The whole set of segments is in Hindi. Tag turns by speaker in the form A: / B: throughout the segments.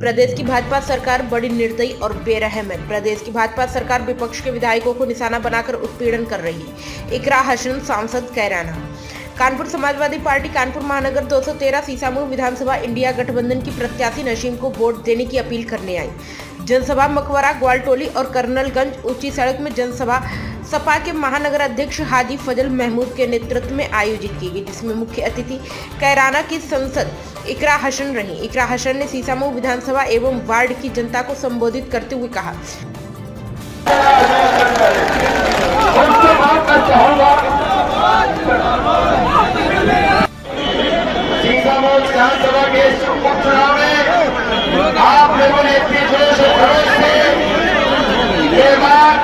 A: प्रदेश की भाजपा सरकार बड़ी निर्दयी और बेरहम है। प्रदेश की भाजपा सरकार विपक्ष के विधायकों को निशाना बनाकर उत्पीड़न कर रही है। इकरा हसन, सांसद कैराना। कानपुर समाजवादी पार्टी कानपुर महानगर 213 सीसामऊ विधानसभा इंडिया गठबंधन की प्रत्याशी नसीम को वोट देने की अपील करने आई। जनसभा मकबरा, ग्वालटोली और कर्नलगंज ऊंची सड़क में जनसभा सपा के महानगर अध्यक्ष हाजी फजल महमूद के नेतृत्व में आयोजित की गई, जिसमें मुख्य अतिथि कैराना की सांसद इकरा हसन रही। इकरा हसन ने सीसामऊ विधानसभा एवं वार्ड की जनता को संबोधित करते हुए कहा,
B: सीसामऊ विधानसभा के उपचुनाव में आप लोगों ने इतनी जोर से खरोश से ये बात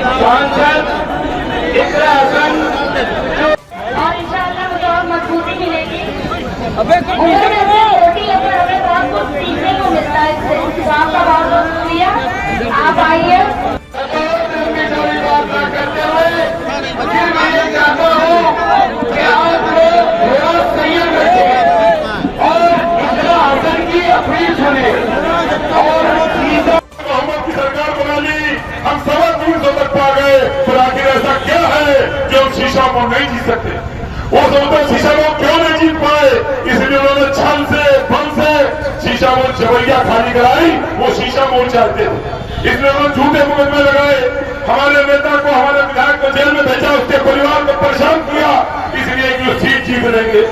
B: सांसद इकरा हसन
C: और इंशाअल्लाह मुझे और मजबूती मिलेगी। रोटी अगर हमें बहुत कुछ सीखने को मिलता है इससे। तो आपका बहुत बहुत शुक्रिया, आप आइए।
B: बात ना करते हुए फिर मैं ये चाहता हूँ कि आप लोग थोड़ा संयम रखें और इकरा हसन की अपील सुने और मोहम्मद की सरकार बना ली। हम 325 तक पा गए, पर आखिर ऐसा क्या है जो हम शीशा को नहीं जीत सकते? वो समझते शीशा को क्यों नहीं जीत पाए? इसलिए उन्होंने छल से, बल से शीशा मोड़ जवैया खाली कराई। वो शीशा मोड़ चाहते थे, इसलिए उन्होंने झूठे मुकदमे लगाए। हमारे नेता को, हमारे विधायक को जेल में भेजा, उसके परिवार को परेशान किया, इसलिए कि वो सीट जीत लेंगे।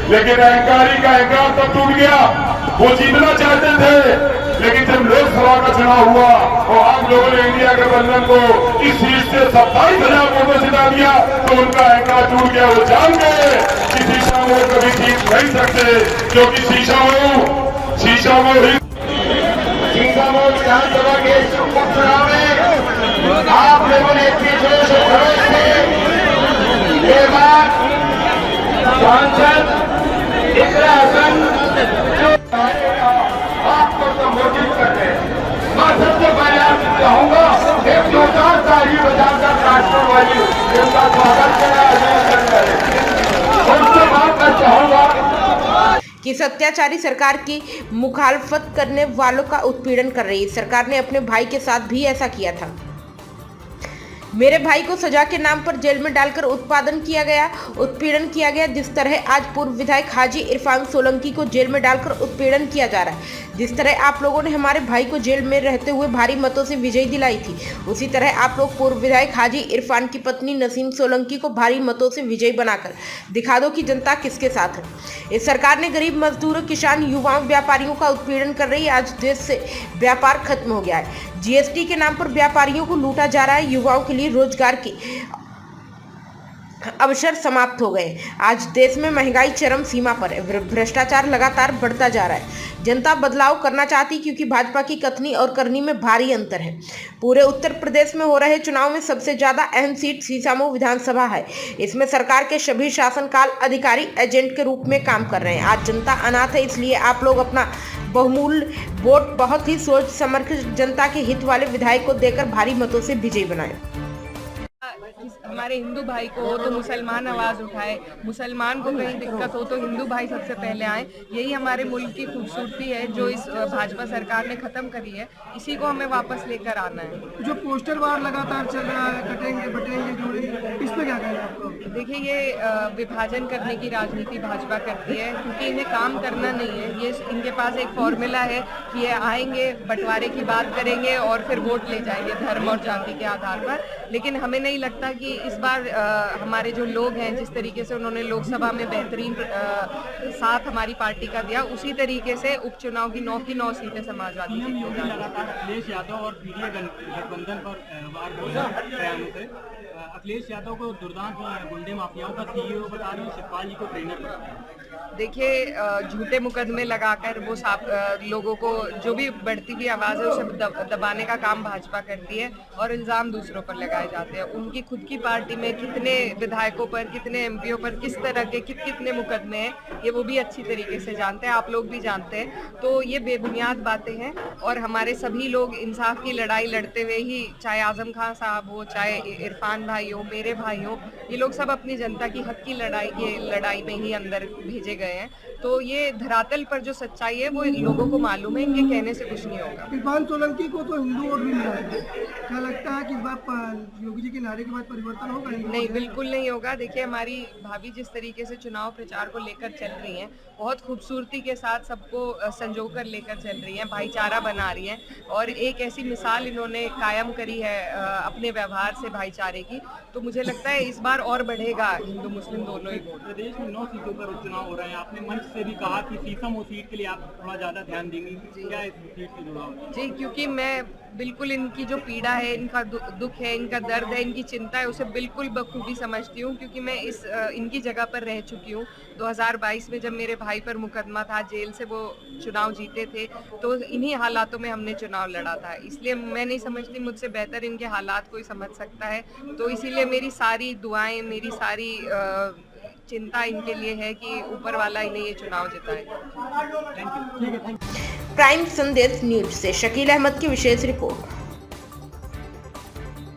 B: लेकिन अहंकारी का अहंकार तब टूट गया। वो जीतना चाहते थे, लेकिन जब लोकसभा का चुनाव हुआ और आप लोगों ने इंडिया गठबंधन को इस सीट से 27,000 वोटों से जिता दिया, तो उनका अहंकार टूट गया। वो जान गए कि सीसामऊ कभी जीत नहीं सकते, क्योंकि सीसामऊ विधानसभा के उपचुनाव में आप लोगों ने इतनी जोर से खरोश से ये बात सांसद इकरा हसन आपको संबोधित करते हैं। मैं सबसे पहले आपसे कहूँगा एक जोरदार ताली बजाकर राष्ट्रवादी उनका स्वागत करें। उसके बाद मैं चाहूँगा
A: कि अत्याचारी सरकार की मुखालफत करने वालों का उत्पीड़न कर रही है। सरकार ने अपने भाई के साथ भी ऐसा किया था। मेरे भाई को सजा के नाम पर जेल में डालकर उत्पीड़न किया गया। जिस तरह आज पूर्व विधायक हाजी इरफान सोलंकी को जेल में डालकर उत्पीड़न किया जा रहा है, जिस तरह आप लोगों ने हमारे भाई को जेल में रहते हुए भारी मतों से विजयी दिलाई थी, उसी तरह आप लोग पूर्व विधायक हाजी इरफान की पत्नी नसीम सोलंकी को भारी मतों से विजयी बनाकर दिखा दो कि जनता किसके साथ है। इस सरकार ने गरीब मजदूरों, किसान, युवाओं, व्यापारियों का उत्पीड़न कर रही है। आज देश से व्यापार खत्म हो गया है। जीएसटी के नाम पर व्यापारियों को लूटा जा रहा है। युवाओं के लिए रोजगार के अवसर समाप्त हो गए। आज देश में महंगाई चरम सीमा पर है। भ्रष्टाचार लगातार बढ़ता जा रहा है। जनता बदलाव करना चाहती, क्योंकि भाजपा की कथनी और करनी में भारी अंतर है। पूरे उत्तर प्रदेश में हो रहे चुनाव में सबसे ज्यादा अहम सीट सीसामऊ विधानसभा है। इसमें सरकार के सभी शासनकाल अधिकारी एजेंट के रूप में काम कर रहे हैं। आज जनता अनाथ है, इसलिए आप लोग अपना बहुमूल्य वोट बहुत ही सोच समझ जनता के हित वाले विधायक को देकर भारी मतों से विजयी बनाए।
D: हमारे हिंदू भाई को हो तो मुसलमान आवाज उठाए, मुसलमान को कहीं दिक्कत हो तो हिंदू भाई सबसे पहले आए। यही हमारे मुल्क की खूबसूरती है जो इस भाजपा सरकार ने खत्म करी है। इसी को हमें वापस लेकर आना है।
E: जो पोस्टर वार लगातार चल रहा है, कटेंगे बटेंगे जोड़ेंगे, इस पे क्या कहना है आपको?
D: देखिए, ये विभाजन करने की राजनीति भाजपा करती है, क्योंकि इन्हें काम करना नहीं है। ये इनके पास एक फॉर्मूला है कि ये आएंगे, बंटवारे की बात करेंगे और फिर वोट ले जाएंगे धर्म और जाति के आधार पर। लेकिन हमें नहीं लगता कि इस बार हमारे जो लोग हैं, जिस तरीके से उन्होंने लोकसभा में बेहतरीन साथ हमारी पार्टी का दिया, उसी तरीके से उपचुनाव की 9 की 9 सीटें समाजवादी
E: अखिलेश यादव और पीडीए गठबंधन पर बयानों से अखिलेश यादव को दुर्दांत गुंडे माफियाओं का सीईओ बता रहे हैं, शिवपाल जी को ट्रेनर बता रहे हैं।
D: देखिए, झूठे मुकदमे लगाकर वो लोगों को जो भी बढ़ती हुई आवाज़ है उसे दबाने का काम भाजपा करती है और इल्ज़ाम दूसरों पर लगाए जाते हैं। उनकी खुद की पार्टी में कितने विधायकों पर, कितने एमपीओ पर किस तरह के कितने मुकदमे हैं, ये वो भी अच्छी तरीके से जानते हैं, आप लोग भी जानते हैं। तो ये बेबुनियाद बातें हैं और हमारे सभी लोग इंसाफ की लड़ाई लड़ते हुए ही, चाहे आजम खान साहब हो, चाहे इरफान भाई हो, मेरे भाई हो, ये लोग सब अपनी जनता की हक की लड़ाई में ही अंदर भेजे गए हैं। तो तो ये धरातल पर जो सच्चाई है वो लोगों को मालूम है, इनके कहने से कुछ नहीं होगा।
F: इरफान सोलंकी को तो हिंदू वोट भी मिला है, क्या लगता है कि इस बार योगी जी के नारे के बाद परिवर्तन होगा?
D: नहीं, बिल्कुल नहीं होगा। देखिए, हमारी भाभी जिस तरीके से चुनाव प्रचार को लेकर चल रही हैं, बहुत खूबसूरती के साथ सबको संजोकर लेकर चल रही हैं, भाईचारा बना रही हैं और एक ऐसी मिसाल इन्होंने कायम करी है अपने व्यवहार से भाईचारे की। तो मुझे लगता है इस बार और बढ़ेगा हिंदू मुस्लिम दोनों ही वोट।
E: प्रदेश में 9 सीटों पर उपचुनाव हो रहे हैं, आपने मंच से भी कहा कि सीसम सीट के लिए आप थोड़ा ज्यादा ध्यान देंगी, क्या इस सीट से जुड़ा हुआ?
D: जी, क्योंकि मैं बिल्कुल इनकी जो पीड़ा है, इनका दुख है, इनका दर्द है, इनकी चिंता है, उसे बिल्कुल बखूबी समझती हूँ, क्योंकि मैं इनकी जगह पर रह चुकी हूँ। 2022 में जब मेरे भाई पर मुकदमा था, जेल से वो चुनाव जीते थे, तो इन्हीं हालातों में हमने चुनाव लड़ा था। इसलिए मैं नहीं समझती मुझसे बेहतर इनके हालात कोई समझ सकता है। तो इसीलिए मेरी सारी दुआएं, मेरी सारी चिंता इनके लिए है कि ऊपर वाला इन्हें ये चुनाव जिताए।
A: प्राइम संदेश न्यूज से शकील अहमद की विशेष रिपोर्ट।